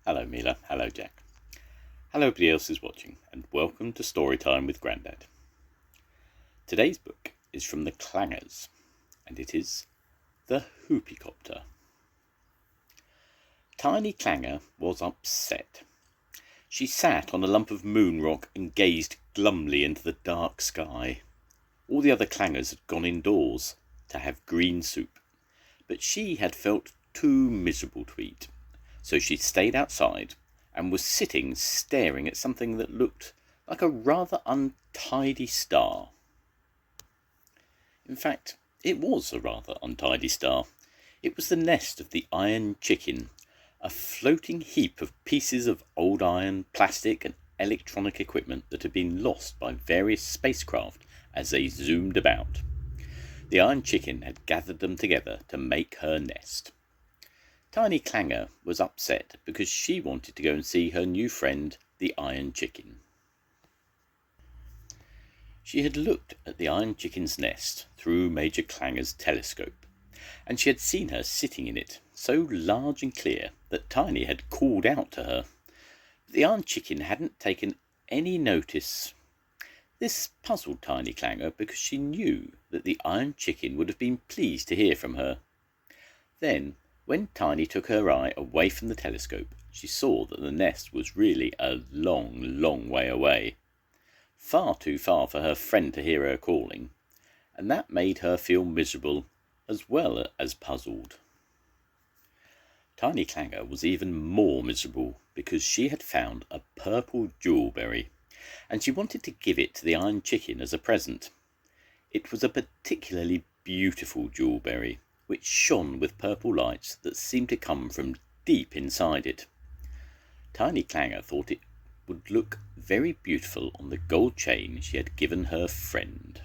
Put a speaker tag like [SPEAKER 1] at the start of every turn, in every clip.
[SPEAKER 1] Hello Mila, hello Jack. Hello everybody else who's watching, and welcome to Storytime with Grandad. Today's book is from the Clangers, and it is The Hoopicopter. Tiny Clanger was upset. She sat on a lump of moon rock and gazed glumly into the dark sky. All the other Clangers had gone indoors to have green soup, but she had felt too miserable to eat, so she stayed outside and was sitting staring at something that looked like a rather untidy star. In fact, it was a rather untidy star. It was the nest of the iron chicken, a floating heap of pieces of old iron, plastic and electronic equipment that had been lost by various spacecraft as they zoomed about. The iron chicken had gathered them together to make her nest. Tiny Clanger was upset because she wanted to go and see her new friend, the Iron Chicken. She had looked at the Iron Chicken's nest through Major Clanger's telescope, and she had seen her sitting in it, so large and clear that Tiny had called out to her. But the Iron Chicken hadn't taken any notice. This puzzled Tiny Clanger because she knew that the Iron Chicken would have been pleased to hear from her. Then, when Tiny took her eye away from the telescope, she saw that the nest was really a long, long way away. Far too far for her friend to hear her calling, and that made her feel miserable as well as puzzled. Tiny Clanger was even more miserable because she had found a purple jewelberry, and she wanted to give it to the Iron Chicken as a present. It was a particularly beautiful jewelberry, which shone with purple lights that seemed to come from deep inside it. Tiny Clanger thought it would look very beautiful on the gold chain she had given her friend.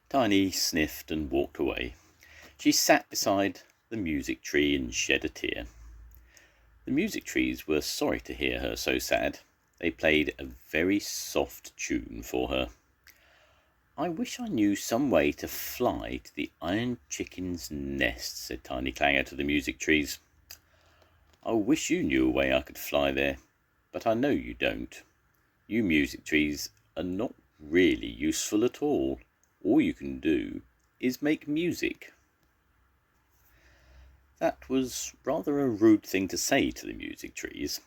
[SPEAKER 1] Tiny sniffed and walked away. She sat beside the music tree and shed a tear. The music trees were sorry to hear her so sad. They played a very soft tune for her. "I wish I knew some way to fly to the Iron Chicken's nest," said Tiny Clanger to the music trees. "I wish you knew a way I could fly there, but I know you don't. You music trees are not really useful at all. All you can do is make music." That was rather a rude thing to say to the music trees,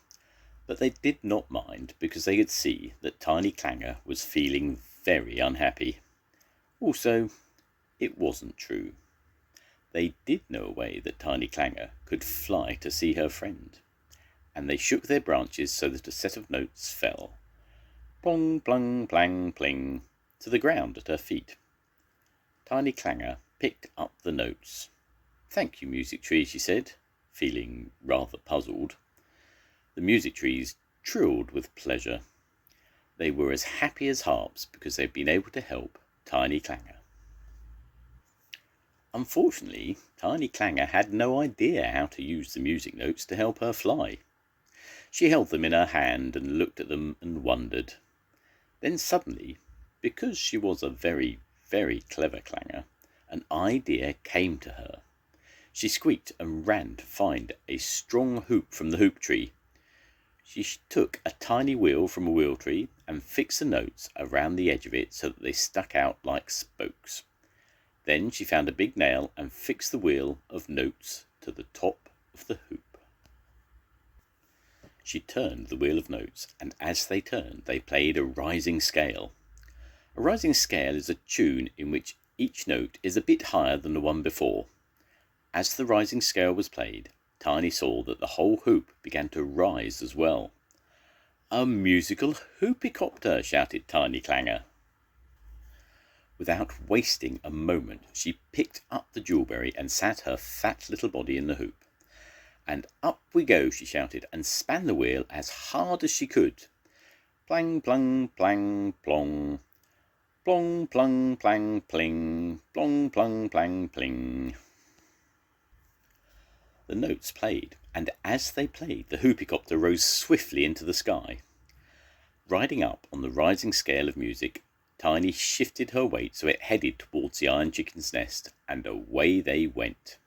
[SPEAKER 1] but they did not mind because they could see that Tiny Clanger was feeling very unhappy. Also, it wasn't true. They did know a way that Tiny Clanger could fly to see her friend, and they shook their branches so that a set of notes fell, plong, plong, plang, pling, to the ground at her feet. Tiny Clanger picked up the notes. "Thank you, music tree," she said, feeling rather puzzled. The music trees trilled with pleasure. They were as happy as harps because they had been able to help Tiny Clanger. Unfortunately, Tiny Clanger had no idea how to use the music notes to help her fly. She held them in her hand and looked at them and wondered. Then suddenly, because she was a very, very clever clanger, an idea came to her. She squeaked and ran to find a strong hoop from the hoop tree. She took a tiny wheel from a wheel tree and fixed the notes around the edge of it so that they stuck out like spokes. Then she found a big nail and fixed the wheel of notes to the top of the hoop. She turned the wheel of notes, and as they turned, they played a rising scale. A rising scale is a tune in which each note is a bit higher than the one before. As the rising scale was played, Tiny saw that the whole hoop began to rise as well. "A musical Hoopicopter!" shouted Tiny Clanger. Without wasting a moment, she picked up the jewelberry and sat her fat little body in the hoop. "And up we go," she shouted, and span the wheel as hard as she could. Plang, plung, plang, plong. Plong, plung, plang, pling. Plong, plung, plang, pling. The notes played, and as they played, the Hoopicopter rose swiftly into the sky. Riding up on the rising scale of music, Tiny shifted her weight so it headed towards the Iron Chicken's nest, and away they went.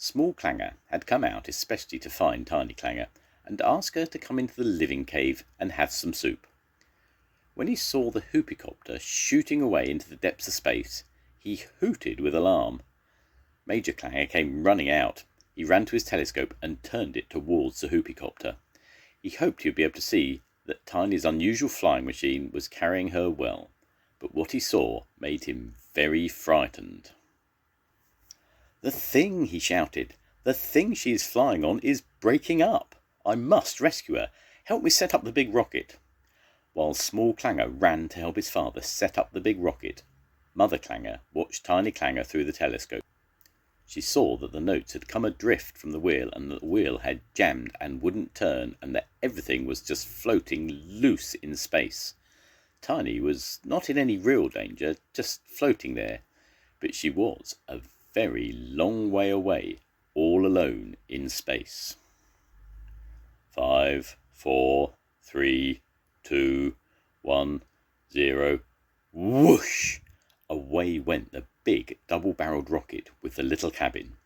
[SPEAKER 1] Small Clanger had come out especially to find Tiny Clanger and ask her to come into the living cave and have some soup. When he saw the Hoopicopter shooting away into the depths of space, he hooted with alarm. Major Clanger came running out. He ran to his telescope and turned it towards the Hoopicopter. He hoped he would be able to see that Tiny's unusual flying machine was carrying her well, but what he saw made him very frightened. "The thing," he shouted, "the thing she is flying on is breaking up. I must rescue her. Help me set up the big rocket." While Small Clanger ran to help his father set up the big rocket, Mother Clanger watched Tiny Clanger through the telescope. She saw that the notes had come adrift from the wheel and that the wheel had jammed and wouldn't turn and that everything was just floating loose in space. Tiny was not in any real danger, just floating there, but she was a very long way away, all alone in space. 5, 4, 3, 2, 1, 0. Whoosh! Away went the big double-barreled rocket with the little cabin.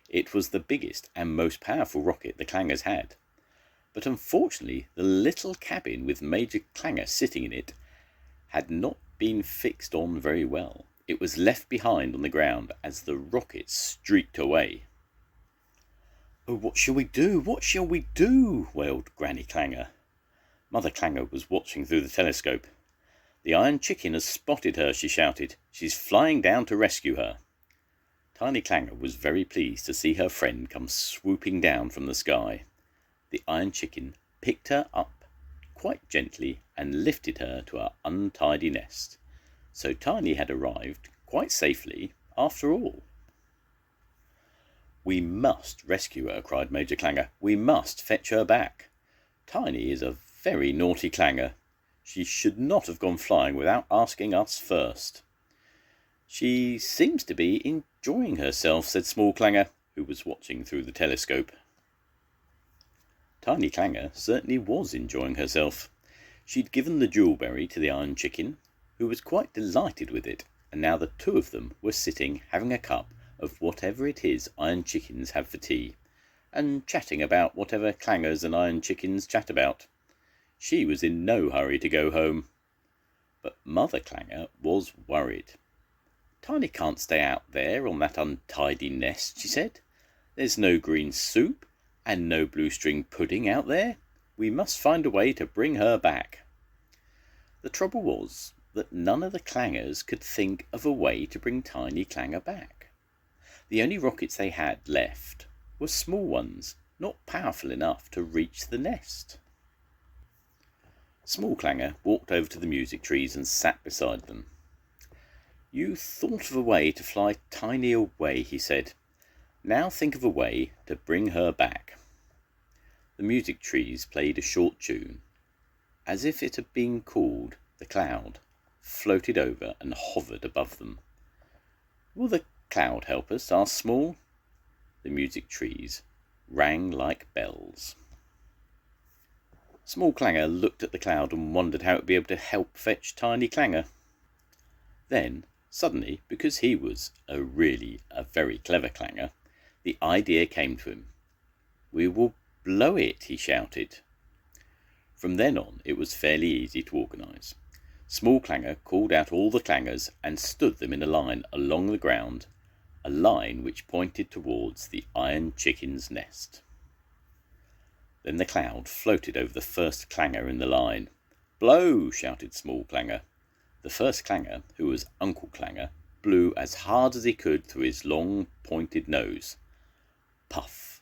[SPEAKER 1] It was the biggest and most powerful rocket the Clangers had. But unfortunately, the little cabin with Major Clanger sitting in it had not been fixed on very well. It was left behind on the ground as the rocket streaked away. "Oh, what shall we do? What shall we do?" wailed Granny Clanger. Mother Clanger was watching through the telescope. "The Iron Chicken has spotted her," she shouted. "She's flying down to rescue her." Tiny Clanger was very pleased to see her friend come swooping down from the sky. The Iron Chicken picked her up quite gently and lifted her to her untidy nest. So Tiny had arrived quite safely after all. "We must rescue her," cried Major Clanger. "We must fetch her back. Tiny is a very naughty Clanger. She should not have gone flying without asking us first." "She seems to be enjoying herself," said Small Clanger, who was watching through the telescope. Tiny Clanger certainly was enjoying herself. She'd given the jewelberry to the Iron Chicken, who was quite delighted with it, and now the two of them were sitting having a cup of whatever it is Iron Chickens have for tea, and chatting about whatever Clangers and Iron Chickens chat about. She was in no hurry to go home. But Mother Clanger was worried. "Tiny can't stay out there on that untidy nest," she said. "There's no green soup and no blue string pudding out there. We must find a way to bring her back." The trouble was that none of the Clangers could think of a way to bring Tiny Clanger back. The only rockets they had left were small ones, not powerful enough to reach the nest. Small Clanger walked over to the music trees and sat beside them. "You thought of a way to fly Tiny away," he said. "Now think of a way to bring her back." The music trees played a short tune. As if it had been called the cloud, floated over and hovered above them. "Will the cloud help us?" asked Small. The music trees rang like bells. Small Clanger looked at the cloud and wondered how it would be able to help fetch Tiny Clanger. Then, suddenly, because he was a very clever Clanger, the idea came to him. "We will blow it," he shouted. From then on, it was fairly easy to organise. Small Clanger called out all the Clangers and stood them in a line along the ground, a line which pointed towards the Iron Chicken's nest. Then the cloud floated over the first Clanger in the line. "Blow!" shouted Small Clanger. The first Clanger, who was Uncle Clanger, blew as hard as he could through his long pointed nose. Puff!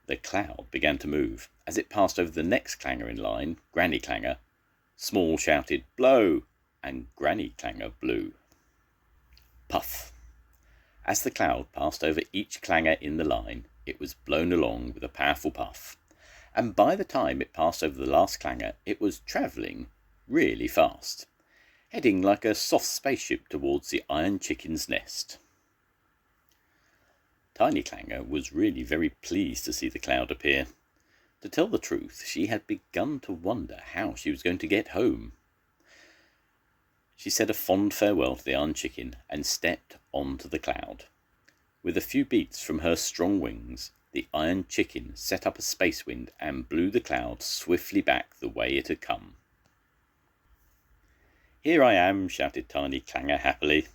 [SPEAKER 1] The cloud began to move. As it passed over the next Clanger in line, Granny Clanger, Small shouted, "Blow!" and Granny Clanger blew. Puff! As the cloud passed over each Clanger in the line, it was blown along with a powerful puff, and by the time it passed over the last Clanger, it was travelling really fast, heading like a soft spaceship towards the Iron Chicken's nest. Tiny Clanger was really very pleased to see the cloud appear. To tell the truth, she had begun to wonder how she was going to get home. She said a fond farewell to the Iron Chicken and stepped onto the cloud. With a few beats from her strong wings, the Iron Chicken set up a space wind and blew the cloud swiftly back the way it had come. "Here I am," shouted Tiny Clanger happily.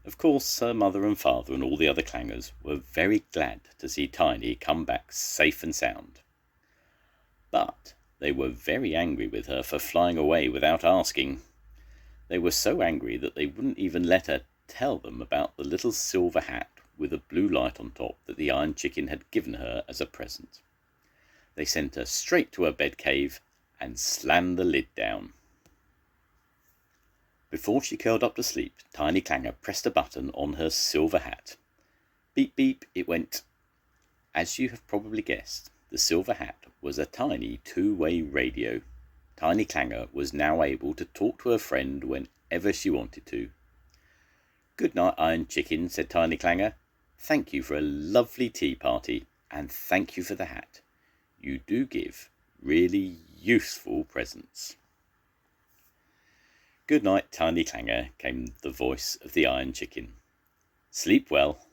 [SPEAKER 1] Of course, her mother and father and all the other clangers were very glad to see Tiny come back safe and sound. But they were very angry with her for flying away without asking. They were so angry that they wouldn't even let her tell them about the little silver hat with a blue light on top that the Iron Chicken had given her as a present. They sent her straight to her bed cave and slammed the lid down. Before she curled up to sleep, Tiny Clanger pressed a button on her silver hat. Beep beep it went. As you have probably guessed, the silver hat was a tiny two-way radio. Tiny Clanger was now able to talk to her friend whenever she wanted to. "Good night, Iron Chicken," said Tiny Clanger. "Thank you for a lovely tea party, and thank you for the hat. You do give really useful presents." "Good night, Tiny Clanger," came the voice of the Iron Chicken. "Sleep well."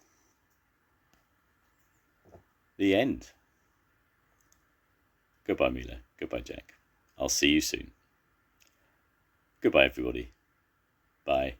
[SPEAKER 1] The end. Goodbye, Mila. Goodbye, Jack. I'll see you soon. Goodbye, everybody. Bye.